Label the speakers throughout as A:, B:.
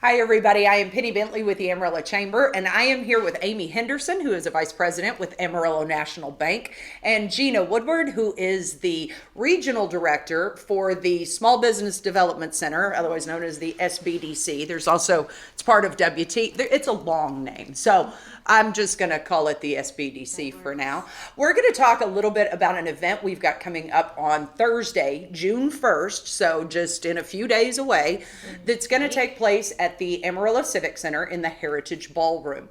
A: Hi, everybody. I am Penny Bentley with the Amarillo Chamber, and I am here with Amy Henderson, who is a vice president with Amarillo National Bank, and Gina Woodward, who is the regional director for the Small Business Development Center, otherwise known as the SBDC. There's also, it's part of WT. It's a long name, so I'm just going to call it the SBDC for now. We're going to talk a little bit about an event we've got coming up on Thursday, June 1st, so just in a few days away, that's going to take place at the Amarillo Civic Center in the Heritage Ballroom.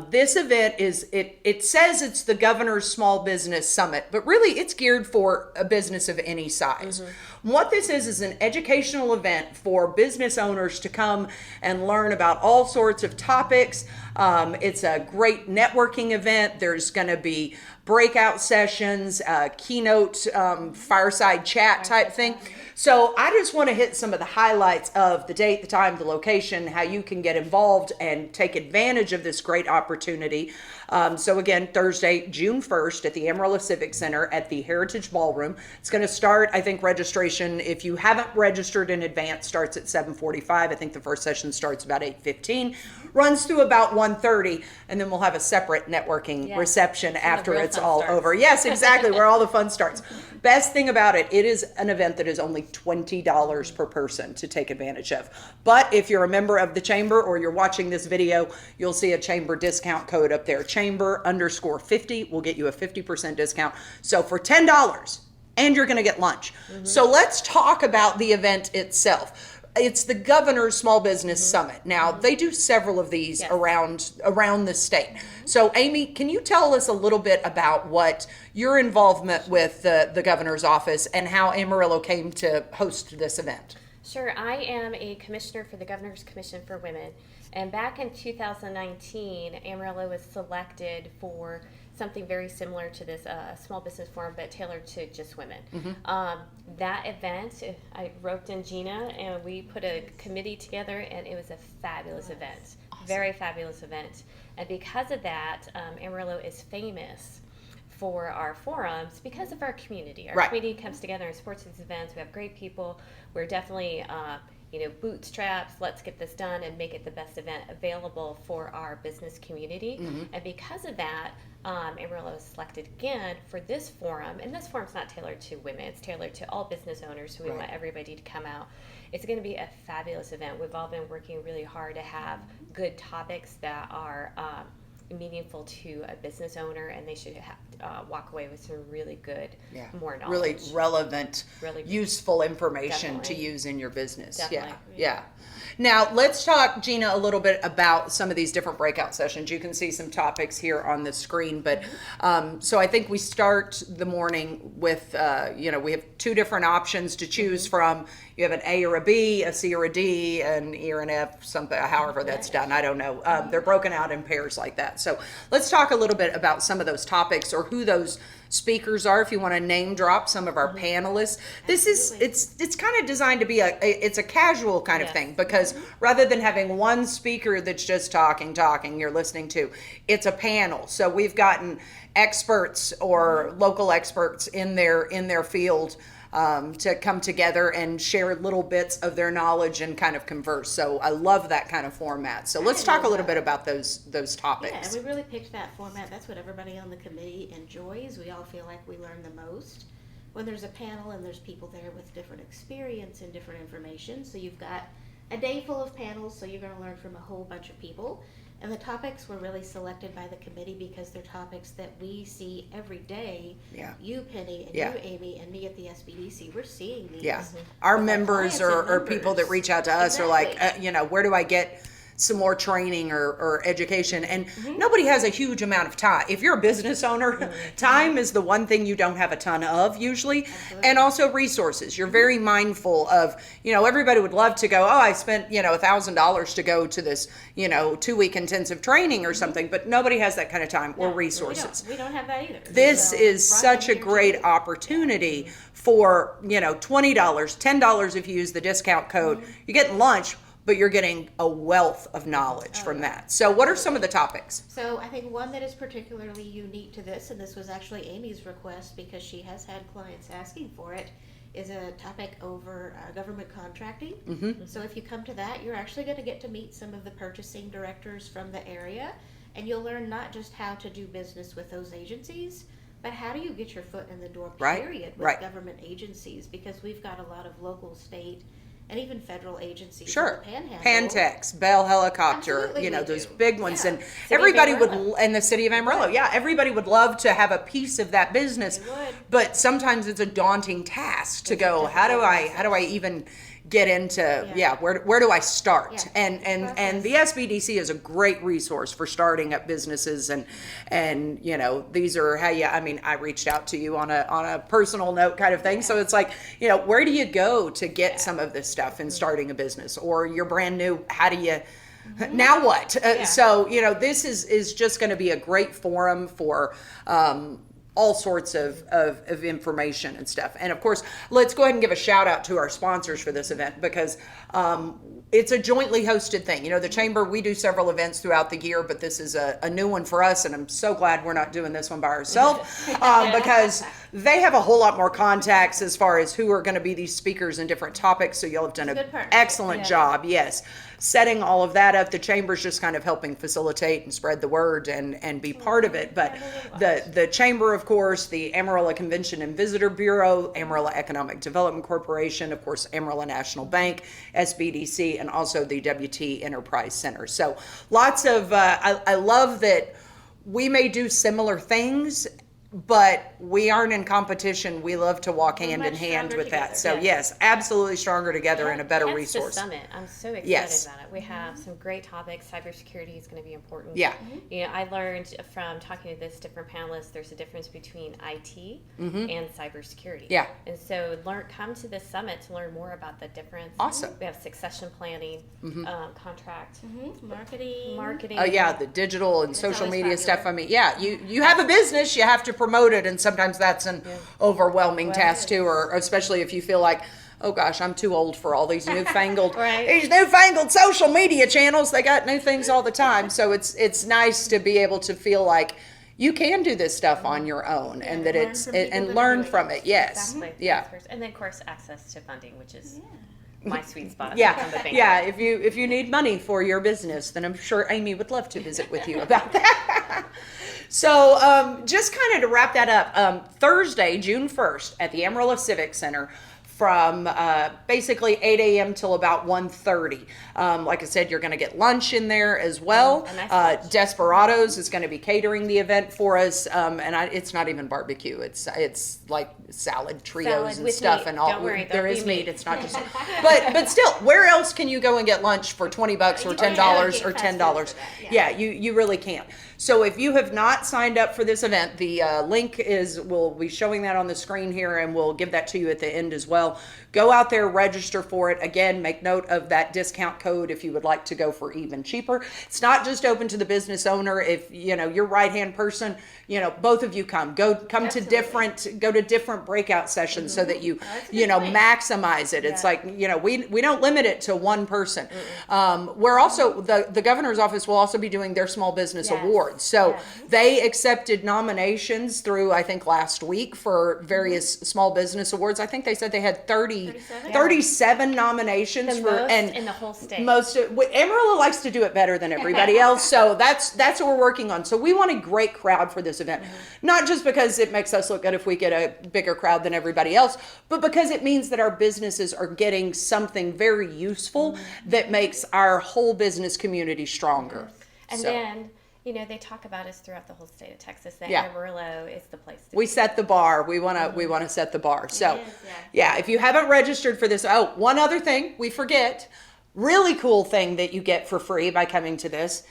A: This event it says it's the Governor's Small Business Summit, but really it's geared for a business of any size. What this is an educational event for business owners to come and learn about all sorts of topics. It's a great networking event. There's going to be breakout sessions, keynote, fireside chat type thing. So I just want to hit some of the highlights of the date, the time, the location, how you can get involved and take advantage of this great opportunity. So again, Thursday, June 1st at the Amarillo Civic Center at the Heritage Ballroom. It's going to start, I think registration, if you haven't registered in advance, starts at 7:45. I think the first session starts about 8:15, runs through about 1:30, and then we'll have a separate networking reception after it's all over. Yes, exactly, where all the fun starts. Best thing about it, it is an event that is only $20 per person to take advantage of. But if you're a member of the chamber or you're watching this video, you'll see a chamber discount code up there. Chamber_50 will get you a 50% discount. So for $10, and you're going to get lunch. So let's talk about the event itself. It's the Governor's Small Business Summit. Now, they do several of these around the state. So, Amy, can you tell us a little bit about what your involvement with the Governor's office and how Amarillo came to host this event?
B: Sure. I am a commissioner for the Governor's Commission for Women. And back in 2019, Amarillo was selected for something very similar to this small business forum, but tailored to just women. That event, I roped in Gina, and we put a committee together, and it was a fabulous event. Awesome. Very fabulous event. And because of that, Amarillo is famous for our forums because of our community. Our community comes together and supports these events. We have great people. We're definitely bootstraps, let's get this done and make it the best event available for our business community. And because of that, Amarillo is selected again for this forum. And this forum's not tailored to women, it's tailored to all business owners, so we want everybody to come out. It's going to be a fabulous event. We've all been working really hard to have good topics that are meaningful to a business owner, and they should walk away with some really good, more knowledge.
A: Really relevant, useful information to use in your business.
B: Definitely.
A: Yeah. Now, let's talk, Gina, a little bit about some of these different breakout sessions. You can see some topics here on the screen, but so I think we start the morning with, we have two different options to choose from. You have an A or a B, a C or a D, an E or an F, something, however that's done. I don't know. They're broken out in pairs like that. So let's talk a little bit about some of those topics or who those speakers are. If you want to name drop some of our panelists, this is it's kind of designed to be it's a casual kind of thing, because rather than having one speaker that's just talking you're listening to, it's a panel. So we've gotten experts or local experts in their field to come together and share little bits of their knowledge and kind of converse. So I love that kind of format. So let's talk a little bit about those topics.
C: Yeah, and we really picked that format. That's what everybody on the committee enjoys. We all feel like we learn the most when there's a panel and there's people there with different experience and different information. So you've got a day full of panels, so you're going to learn from a whole bunch of people. And the topics were really selected by the committee because they're topics that we see every day.
A: Yeah.
C: You, Penny, and you, Amy, and me at the SBDC, we're seeing these.
A: Yeah. Our members or people that reach out to us are like, where do I get some more training or education? And nobody has a huge amount of time. If you're a business owner, time is the one thing you don't have a ton of usually. Absolutely. And also resources. You're very mindful of, everybody would love to go, I spent, $1,000 to go to this, 2-week intensive training or something, but nobody has that kind of time or resources.
C: We don't have that either.
A: This is such a great opportunity for, $20, $10 if you use the discount code. You're getting lunch, but you're getting a wealth of knowledge from that. So what are some of the topics?
C: So I think one that is particularly unique to this, and this was actually Amy's request because she has had clients asking for it, is a topic over government contracting.
A: Mm-hmm.
C: So if you come to that, you're actually going to get to meet some of the purchasing directors from the area, and you'll learn not just how to do business with those agencies, but how do you get your foot in the door,
A: Right,
C: period, with
A: right.
C: government agencies, because we've got a lot of local, state, and even federal agencies
A: Sure.
C: in the Panhandle.
A: Pantex, Bell Helicopter,
C: Absolutely
A: you know,
C: we
A: those
C: do.
A: big ones.
C: Yeah.
A: And
B: City of
A: everybody would,
B: Amarillo.
A: and the city of Amarillo, yeah, everybody would love to have a piece of that business.
C: They would.
A: But sometimes it's a daunting task to
C: It's a
A: go, how do
C: difficult
A: I even get into,
C: Yeah.
A: where do I start?
C: Yeah.
A: And the SBDC is a great resource for starting up businesses, and you know, these are how you, I mean, I reached out to you on a personal note kind of thing. So it's like, you know, where do you go to get some of this stuff in starting a business, or you're brand new, how do you, now what? So, you know, this is just going to be a great forum for, all sorts of information and stuff. And of course, let's go ahead and give a shout out to our sponsors for this event, because it's a jointly hosted thing. You know, the Chamber, we do several events throughout the year, but this is a new one for us, and I'm so glad we're not doing this one by ourselves, because they have a whole lot more contacts as far as who are going to be these speakers and different topics, so you'll have done an
C: Good partnership.
A: excellent job, yes, setting all of that up. The Chamber's just kind of helping facilitate and spread the word and be part of it. But the Chamber, of course, the Amarillo Convention and Visitor Bureau, Amarillo Economic Development Corporation, of course, Amarillo National Bank, SBDC, and also the WT Enterprise Center. So lots of, I love that we may do similar things, but we aren't in competition. We love to walk hand in
C: much
A: hand
C: stronger
A: with that.
C: together.
A: So
B: Yes.
A: yes, absolutely stronger together and a better
B: Hence
A: resource.
B: The summit. I'm so excited
A: Yes.
B: about it. We have some great topics. Cybersecurity is going to be important.
A: Yeah.
B: You know, I learned from talking to this different panelists, there's a difference between IT and cybersecurity.
A: Yeah.
B: And so come to this summit to learn more about the difference.
A: Awesome.
B: We have succession planning, contract, marketing.
A: Oh yeah, the digital and social
C: always
A: media
C: popular.
A: stuff. I mean, yeah, you have a business, you have to promote it, and sometimes that's an overwhelming task too, or especially if you feel like, oh gosh, I'm too old for all these newfangled
B: Right.
A: these newfangled social media channels. They got new things all the time. So it's nice to be able to feel like you can do this stuff on your own, and that
C: learn
A: it's
C: from people
A: and
C: that are
A: learn
C: doing
A: from
C: it.
A: it. Yes.
B: Exactly.
A: Yeah.
B: And then, of course, access to funding, which is my sweet spot.
A: Yeah,
B: Come to think
A: yeah.
B: of it.
A: If you need money for your business, then I'm sure Amy would love to visit with you about that. So, just kind of to wrap that up, Thursday, June 1st, at the Amarillo Civic Center, from basically 8 a.m. till about 1:30. Like I said, you're going to get lunch in there as well.
B: a nice lunch.
A: Desperados is going to be catering the event for us, and it's not even barbecue. It's like salad trios
B: Salad
A: and
B: with
A: stuff,
B: meat.
A: and all.
B: Don't worry,
A: there
B: there'll
A: is
B: be
A: meat.
B: meat.
A: It's not just. But still, where else can you go and get lunch for $20 or
C: You
A: $10
C: can't get
A: or
C: fast
A: $10?
C: food for that, yeah.
A: Yeah, you really can't. So if you have not signed up for this event, the link we'll be showing that on the screen here, and we'll give that to you at the end as well. Go out there, register for it. Again, make note of that discount code if you would like to go for even cheaper. It's not just open to the business owner. If you know your right-hand person, you know, both of you come to different breakout sessions so that you
C: that's a
A: you
C: good
A: know
C: point.
A: maximize it. It's
C: Yeah.
A: like, you know, we don't limit it to one person. We're also the governor's office will also be doing their small business
B: Yes.
A: awards. So
B: Yes.
A: they accepted nominations through, I think, last week for various small business awards. I think they said they had
C: 37?
A: 37 nominations
B: The
A: for
B: most
A: and
B: in the whole state.
A: Amarillo likes to do it better than everybody else, so that's what we're working on. So we want a great crowd for this event, not just because it makes us look good if we get a bigger crowd than everybody else, but because it means that our businesses are getting something very useful that makes our whole business community stronger.
B: And
A: So
B: then, you know, they talk about us throughout the whole state of Texas. That
A: Yeah.
B: Amarillo is the place to
A: we
B: be.
A: set the bar. We want to set the bar. So
C: is,
A: yeah, if you haven't registered for this, oh, one other thing we forget, really cool thing that you get for free by coming to this.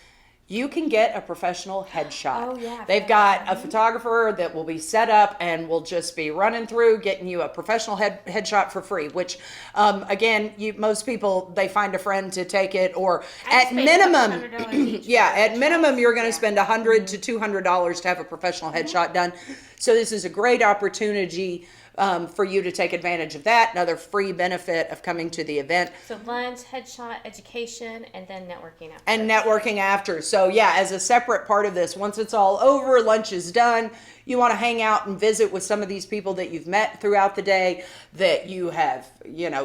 A: You can get a professional headshot.
B: Oh, yeah,
A: They've got a photographer that will be set up and will just be running through getting you a professional headshot for free, which again, most people, they find a friend to take it, or
C: I
A: at
C: spend
A: minimum,
C: $100 each
A: yeah,
C: for
A: at minimum, you're going to
C: Yeah.
A: spend $100 to $200 to have a professional headshot done. So this is a great opportunity for you to take advantage of that. Another free benefit of coming to the event.
B: So lunch, headshot, education, and then networking after.
A: And networking after. So yeah, as a separate part of this, once it's all over, lunch is done, you want to hang out and visit with some of these people that you've met throughout the day, that you have,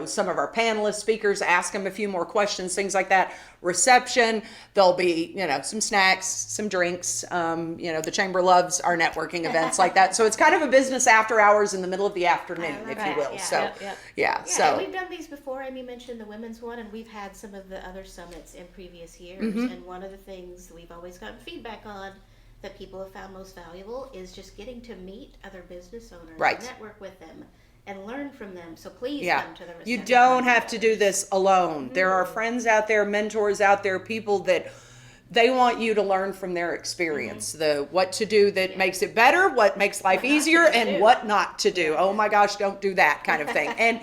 A: some of our panelist speakers, ask them a few more questions, things like that. Reception, there'll be, some snacks, some drinks. The chamber loves our networking events like that. So it's kind of a business after hours in the middle of the afternoon, if you
B: Right,
A: will.
B: yeah.
A: So
B: Yep.
A: yeah,
C: Yeah,
A: so
C: and we've done these before. Amy mentioned the women's one, and we've had some of the other summits in previous years.
A: Mm-hmm.
C: And one of the things we've always gotten feedback on that people have found most valuable is just getting to meet other business owners,
A: Right.
C: network with them, and learn from them. So please
A: yeah,
C: come to the
A: you
C: reception.
A: don't have to do this alone. There are friends out there, mentors out there, people that they want you to learn from their experience, the what to do that makes it better, what makes life
C: What not
A: easier,
C: to
A: and
C: do.
A: what not to do. Oh my gosh, don't do that kind of thing. And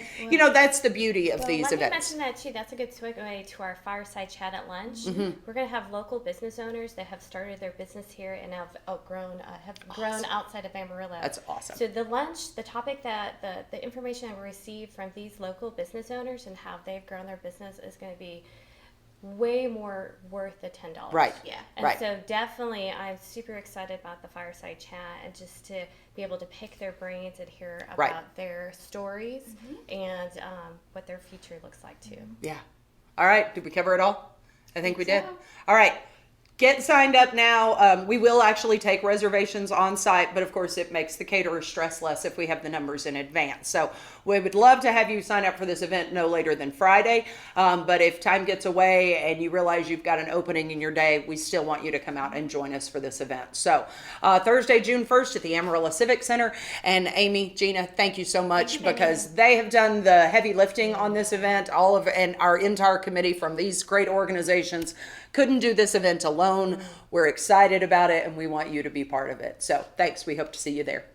A: that's the beauty of these
B: Let
A: events.
B: me mention that too. That's a good segue to our fireside chat at lunch.
A: Mm-hmm.
B: We're going to have local business owners that have started their business here and have grown outside of Amarillo.
A: That's awesome.
B: So the lunch, the topic that the information I received from these local business owners and how they've grown their business is going to be way more worth the $10.
A: Right.
C: Yeah.
B: And
A: Right.
B: so definitely I'm super excited about the fireside chat and just to be able to pick their brains and hear about
A: Right.
B: their stories and what their future looks like too.
A: Yeah. All right. Did we cover it all? I think we did.
C: so.
A: All right. Get signed up now. We will actually take reservations on site, but of course it makes the caterer stress less if we have the numbers in advance. So we would love to have you sign up for this event no later than Friday. But if time gets away and you realize you've got an opening in your day, we still want you to come out and join us for this event. So Thursday, June 1st at the Amarillo Civic Center. And Amy, Gina, thank you so much because they have done the heavy lifting on this event. And our entire committee from these great organizations couldn't do this event alone. We're excited about it and we want you to be part of it. So thanks. We hope to see you there.